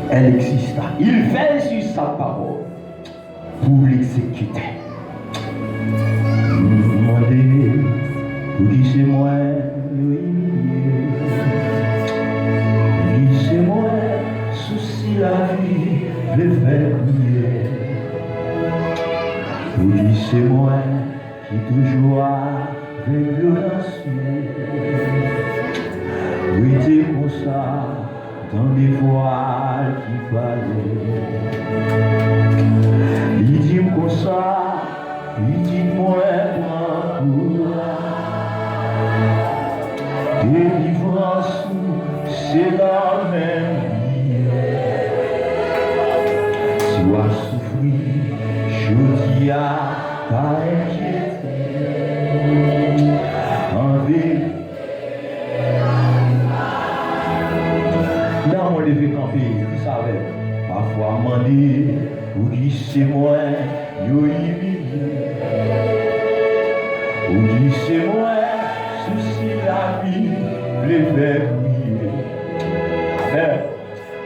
Elle exista. Il veille sur sa parole pour l'exécuter. Vous demandez, vous dites c'est moi, c'est moi, souci la vie, le faire prier. Vous dites c'est moi qui toujours avec l'audacieux. Oui, c'est comme ça, dans des voiles qui parlaient. Il dit comme ça, il dit moi, délivrance, c'est la même vie. Si on a souffri, je dis à pas inquiéter. En vérité, dans mon levé campé, vous savez, parfois m'en dit, vous dites c'est moi, yo humilié. Vous dites c'est moi, souci la vie, les faire prier.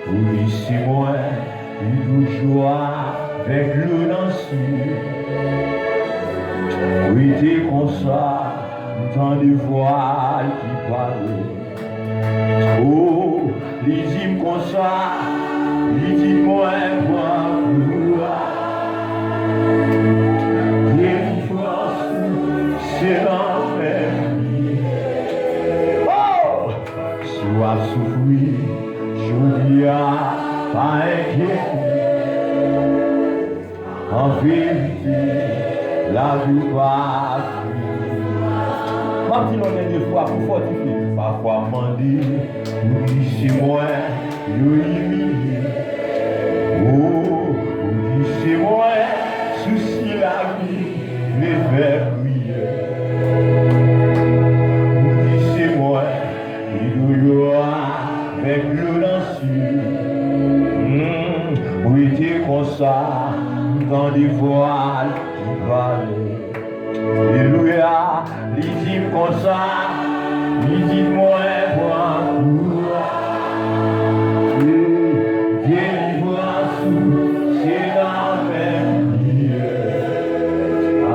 Vous dites c'est moi, il toujours avec le lancier. Oui, t'es comme ça, tant de voiles qui parlent. Oh, les hymnes comme ça, les dit moi, c'est la même vie. Oh, si on a souffri, je dis à pas inquiéter. En vérité, la vie va vivre. Ma petite longue des fois pour fortifier. Parfois, m'en dit, oui, c'est moi, je humilié. Oh, oui, c'est moi, souci la vie, les vers prier. Oui, c'est moi, il doit avec le lancieux. Oui, t'es comme ça, dans des voiles qui valent. Alléluia, les dit comme ça, les dit moi, délivrance, c'est la même vie.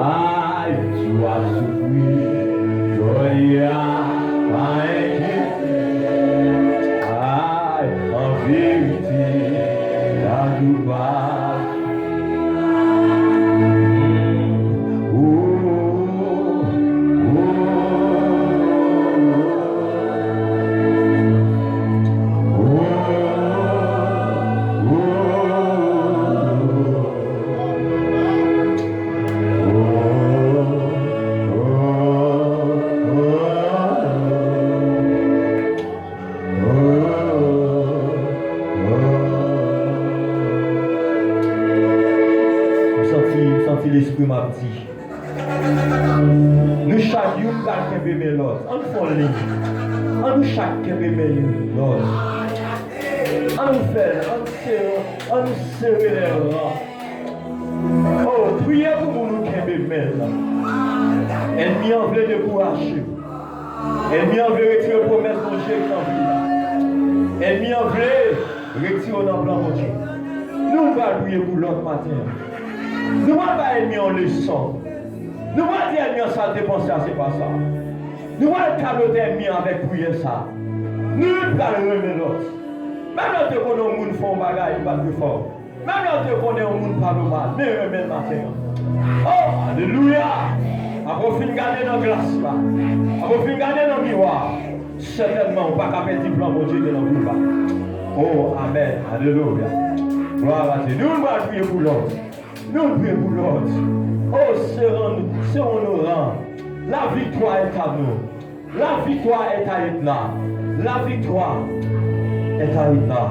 Aïe, tu as souffri, Gloria, pas inquiété. Aïe, en vérité, la douleur. L'esprit m'a dit. Nous chaque jour, nous bébé l'autre. On fait ligne. On nous chaque bébé l'autre. On nous fait, on nous serre les rangs. Oh, priez pour nous qui bébé là. Elle m'y en veut de courage. Elle m'y en veut retirer la promesse de Dieu dans la vie. Elle m'y en veut retirer dans le plan de Dieu. Nous allons prier pour l'autre matin. Nous ne pas aimer en leçon. Nous ne pas dire en salle de penser à c'est pas ça. Nous ne pas tableauter avec prière ça. Nous ne pas remettre l'autre. Même quand tu connais un monde qui fait un bagage, il va plus fort. Même quand tu connais un monde qui parle mal, mais remet le matin. Oh, alléluia. Après, fin garder dans la glace là. Après, fin garder dans le miroir. Certainement, on ne va pas perdre le plan de Dieu dans le miroir. Oh, amen. Alléluia. Gloire à Dieu. Nous ne pas prier pour l'autre. Nous prions pour l'autre. Oh, serrons-nous rangs. La victoire est à nous. La victoire est à Etna. La victoire est à Etna.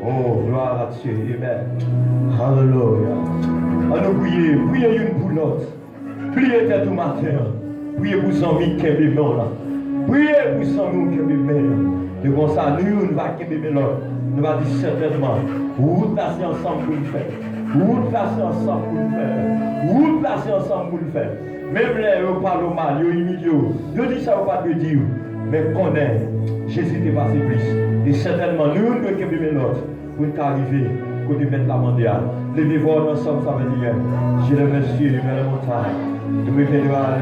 Oh, gloire à Dieu. Amen. Alléluia. On nous prier. Priez une pour l'autre. Priez tout matin. Priez pour son ami qui est bébé là. Priez pour son ami qui est bébé là. De comme ça, nous ne va pas bébé l'autre. Nous va dire certainement. Vous placez ensemble pour le faire. Vous placez ensemble pour le faire. Vous placez ensemble pour le faire. Même les gens parlent mal, ils humilient. Ils disent ça, pas de dire. Mais connaît, Jésus est passé plus. Et certainement, nous ne pouvons pas l'autre. pour nous arriver, côté mettre la mondiale. Levez-vous ensemble, ça veut dire, j'ai le monsieur, mais la montagne, nous me viendra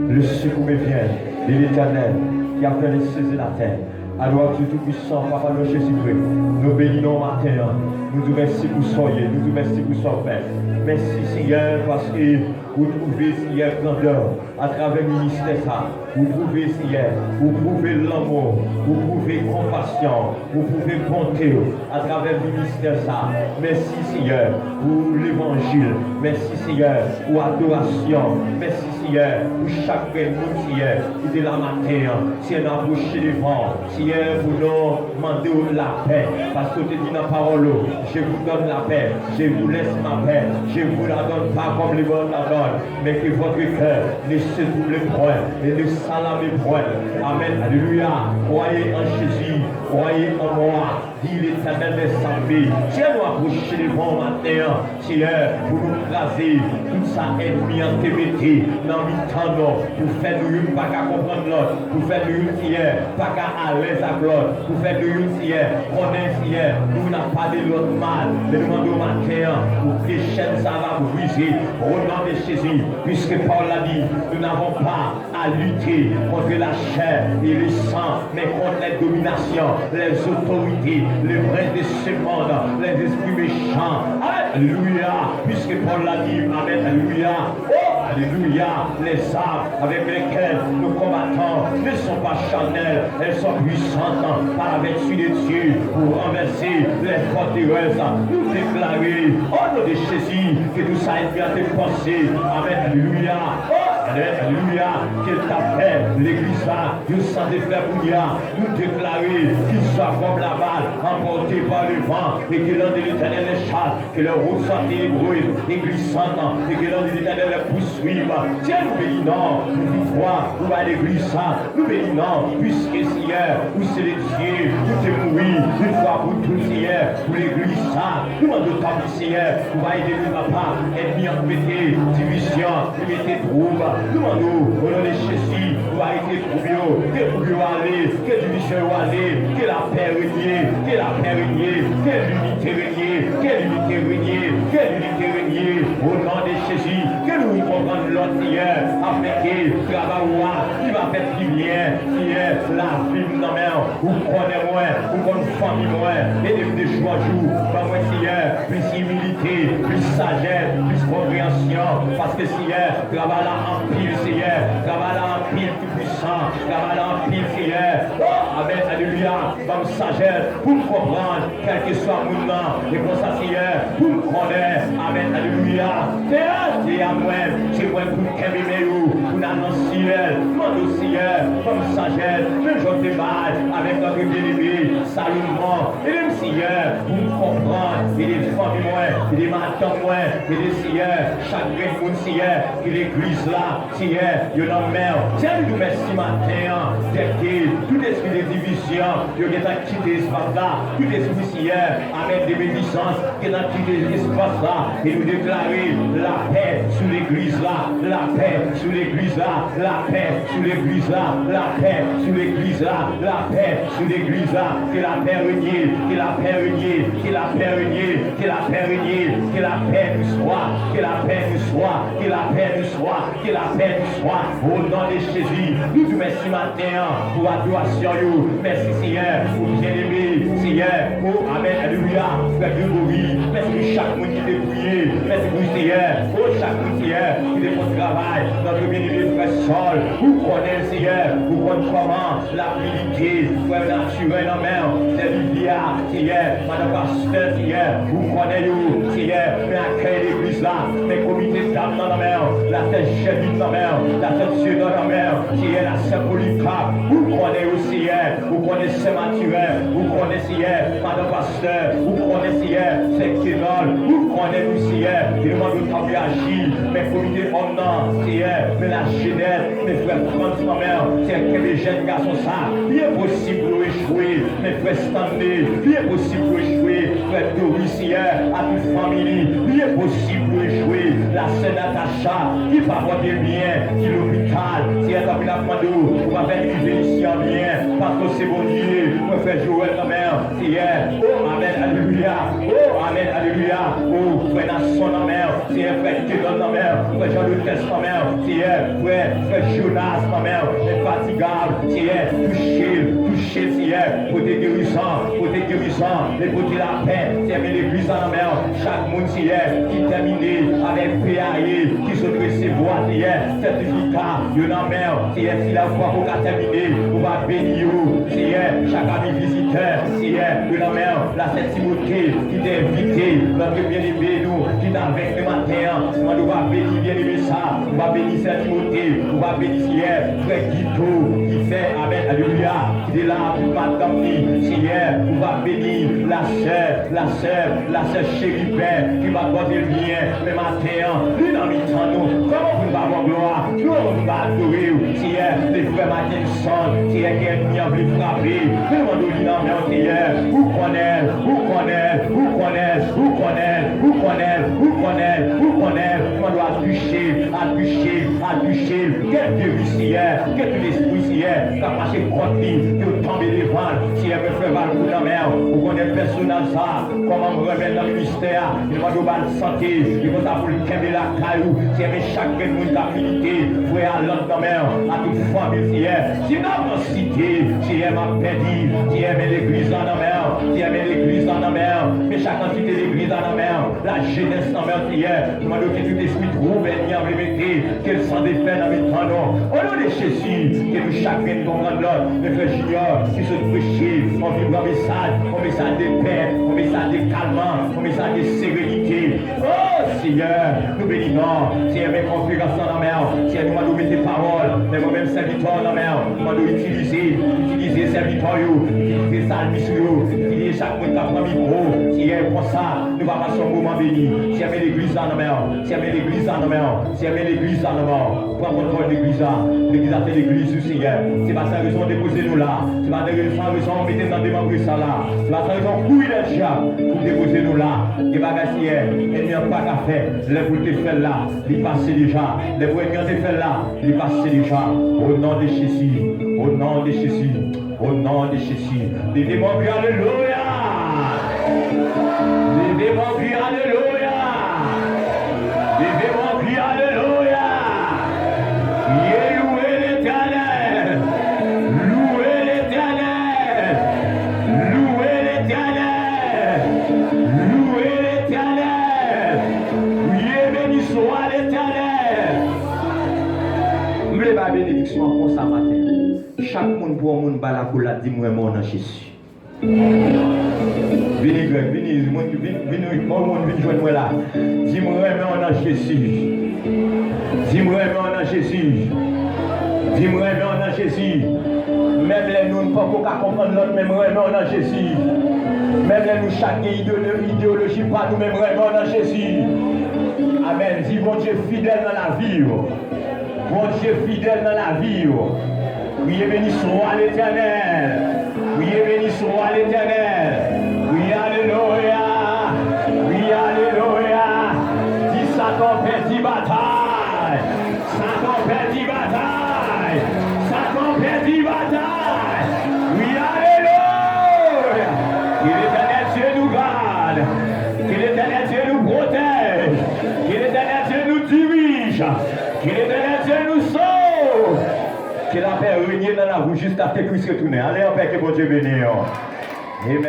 le secours me vient, de l'Éternel, qui a fait les saisir la terre. Alors, Dieu Tout-Puissant, Papa de Jésus-Christ, nous bénissons matin, nous te remercions pour soyez, nous te remercions pour son Père. Merci Seigneur, parce que vous trouvez Seigneur grandeur à travers le ministère ça. Vous trouvez Seigneur, vous trouvez l'amour, vous trouvez compassion, vous trouvez bonté à travers le ministère ça. Merci Seigneur pour l'évangile, merci Seigneur pour l'adoration, merci Seigneur pour chaque monde Seigneur qui est là matin, Seigneur approché devant, Seigneur pour nous demander la paix, parce que tu dis dans la parole, je vous donne la paix, je vous laisse ma paix, je ne vous la donne pas comme les bonnes la donnent, mais que votre cœur ne se double point et ne s'alame point. Amen. Alléluia. Croyez en Jésus, croyez en moi, dit l'Éternel des armées. Tiens nous approcher devant matin, Seigneur, pour nous craser tout ça ennemi en TBT, dans mi-temps, pour faire nous pas qu'à comprendre l'autre, pour faire nous hier, pas qu'à à l'aise à l'autre, pour faire nous hier, on est hier, nous n'avons pas de l'autre mal, mais nous demandons matin, pour que les chaînes ça va briser, au nom de Jésus, puisque Paul l'a dit, nous n'avons pas à lutter contre la chair et le sang, mais contre les dominations, les autorités, les vrais de ce monde, les esprits méchants. Alléluia, puisque Paul l'a dit, amen, alléluia. Oh, alléluia, les armes avec lesquelles nous combattons ne sont pas charnelles, elles sont puissantes par la vertu de Dieu pour renverser les forteresses. Nous déclarer, au nom de Jésus, que tout ça est bien dépensé. Amen, alléluia. Oh, alléluia, qu'elle t'appelle l'église là, Dieu sans défaire bouillard, nous déclarer qu'il soit comme la balle, emporté par le vent, et que l'un de l'Éternel les chasse, que leur route soit ténébreuse et glissante, et que l'un de l'Éternel les poursuive. Tiens, nous bénissons, nous victoire, nous à l'église ça, nous bénissons, puisque hier, vous c'est les dieux, vous t'es mourir, une fois pour tous hier, pour l'église ça, nous demandons tant hier, vous va aider le papa, ennemi en pété, division, vous mettez trouble. Nous demandons, au nom de Jésus, vous avez été troublé, que vous aller, que division aller, que la paix régner, que la paix régner, que l'unité régner, que l'unité régner, que l'unité régner, au nom de Jésus, que nous comprenions l'autre hier, afin que travail, il va faire plus bien, hier, la vie dans la main, vous prenez moins, vous prenez famille moins, et de jour à jour, pas moins hier, plus humilité, plus sagesse, plus compréhension, parce que hier, travail là, pile Seigneur, travaille en pile tout puissant, travaille en pile Seigneur. Oh, amen, alléluia, comme sagesse, pour comprendre, quel que soit mon nom, et pour ça Seigneur, pour connaître, amen, alléluia. C'est à moi, c'est moi pour qu'aimer pour l'annoncer, mon Seigneur, comme sagesse, même je te mal, avec notre bien-aimé, Salomon, et même Seigneur, pour comprendre, et les familles moins, et les matins moins, et les Seigneur, chaque monde Seigneur, et l'église là, Seigneur, il y a une mère. Tiens, nous merci matin, que tout esprit de division, il y a quitté l'espace là, tout esprit Seigneur, amen, de médisance, qui a quitté l'espace là, et nous déclarer la paix sur l'église là, la paix sur l'église là, la paix sur l'église là, la paix sur l'église là, la paix sur l'église là, que la paix règne, que la paix règne, que la paix règne, que la paix règne, que la paix nous soit, que la paix nous soit, que la paix nous soit, que la paix nous soit, au nom de Jésus. Nous te merci matin pour l'adoration. Merci Seigneur, pour bien-aimé, Seigneur, pour amen, alléluia, frère Grégory. Merci pour chaque monde qui est prié. Merci pour Seigneur, pour chaque monde Seigneur qui est pour travail. Notre bien-aimé frère Saul, vous connaissez Seigneur, vous connaissez comment l'habilité, frère naturel en mer, c'est Livia, Seigneur, madame pasteur, Seigneur, vous connaissez Seigneur, mais accueil l'église là, mes comités d'âme dans la mer, la tête cheville dans la mer, la tête Dieu dans la mer, Seigneur, la symbolica, vous connaissez aussi Seigneur, vous connaissez Mathurin, vous connaissez Seigneur, madame pasteur, vous connaissez Seigneur, c'est Kénol, vous connaissez Seigneur, qui demande de travailler agir, mes comités hommes Seigneur, mais la jeunesse, mes frères France, ma mère, c'est que les jeunes garçons ça, il est possible d'échouer, mes frères Stanley, il est possible d'échouer, frère Doris, Seigneur, à toute famille, il est possible d'échouer, la sœur Natacha, qui va porter bien, qui l'hôpital, si elle a pris la commande, on va faire une ici en bien, parce que c'est bon Dieu. Mon frère Joël, ma mère, hier. Oh, Amen, Alléluia. Oh, Amen, Alléluia. Oh, frère Nasson, ma mère, hier, frère Kédon, ma mère, frère Jean-Luc, ma mère, hier, frère Jonas, ma mère, infatigable, hier, touché, hier, pour tes guérissants, et pour tes la paix, c'est l'église en mer, chaque monde hier, qui terminé avec PAE, qui se recevoir hier, certificat, il y en a mer, hier, si la foi pour terminer, on va bénir, hier, chaque ami visiteur, hier, il y en a mer, la Sainte Timothée, qui t'a invité, notre bien-aimé, nous, qui t'a avec le matin, on va bénir, bien-aimé ça, on va bénir Sainte Timothée, on va bénir hier, frère Guito, qui fait, Amen, Alléluia, qui est là, pour madame, hier, on va bénir la sœur chérie père, qui va porter le bien, le matin, lui dans le temps, nous, comment vous va avoir gloire, nous, on va adorer, hier, les frères Martin Son, hier, qui est bien plus frappé, nous, on nous dit dans le hier, où connaît, on doit toucher, quel virus hier, quel esprit hier, qui a passé contre lui, qui a tombé devant, si elle me fait mal pour la mer, ou qu'on est personnel ça, comment me remettre dans le ministère, il va devoir de santé, il va pour le camber la caillou, si elle met chaque monde d'affinité, frère à l'autre dans mer, à toute famille hier, si dans ma cité, si elle m'a perdu, si elle met l'église dans la mer, si elle met l'église dans la mer, mais chaque entité l'église dans la mer, la jeunesse dans la mer hier, je m'en doute que tout esprit trouvé, il y a qu'elle s'en défait dans mes temps, au nom de Jésus, que nous chacun comprendre l'autre, le frère Junior, qui se prêcher, on vivra un message de paix, un message de calme, un message de sérénité. Oh Seigneur, nous bénissons, si elle met configuration dans la mer, si elle nous met des paroles, mais moi-même serviteur dans la mer, on doit utiliser serviteur, utiliser ça, utiliser chaque monde qui prend micro, si elle prend ça, nous va passer un moment béni, si elle met l'église dans la mer, si elle met l'église dans la mer, si elle met l'église dans la mer, prends contrôle de l'église, l'église a fait l'église du Seigneur, c'est pas sa raison de déposer nous là, c'est pas sa raison de mettre dans des membres ça là, c'est pas sa raison de couiller le chat, pour déposer nous là, des bagages hier, il n'y a pas qu'à faire, les boules de faire là, ils passent déjà, les boules de faire là, ils passent déjà, au nom de Jésus, au nom de Jésus, au nom de Jésus, les démons crient alléluia, les démons crient alléluia, les démons crient alléluia, louez l'éternel, louez l'éternel, louez l'éternel, louez l'éternel, oui, béni soit l'éternel. Je voulais ma bénédiction pour ça matin. Chaque monde pour un monde bala pour la dit moi mon Jésus. Venez Greg, venez joindre moi là. Dis-moi mon Jésus. Dis-moi mon Jésus. Dis-moi mon Jésus. Même les nous ne pouvons pas comprendre l'autre, même mon Jésus. Même les nous chaque idéologie pas nous même mon Jésus. Amen. Dis bon Dieu fidèle dans la vie. Bon Dieu fidèle dans la vie. Oui, béni soit l'éternel. Oui, béni soit l'éternel. Oui, alléluia. Oui, alléluia. Dis Satan perdit bataille. Satan perdit bataille. Satan perdit bataille. Oui, alléluia. Que l'éternel Dieu nous garde. Que l'éternel Dieu nous protège. Que l'éternel Dieu nous dirige. Que l'éternel Dieu nous sauve. Que la paix règne dans la rue juste après Christ retourné. Allez, en paix, que bon Dieu bénisse. Amen.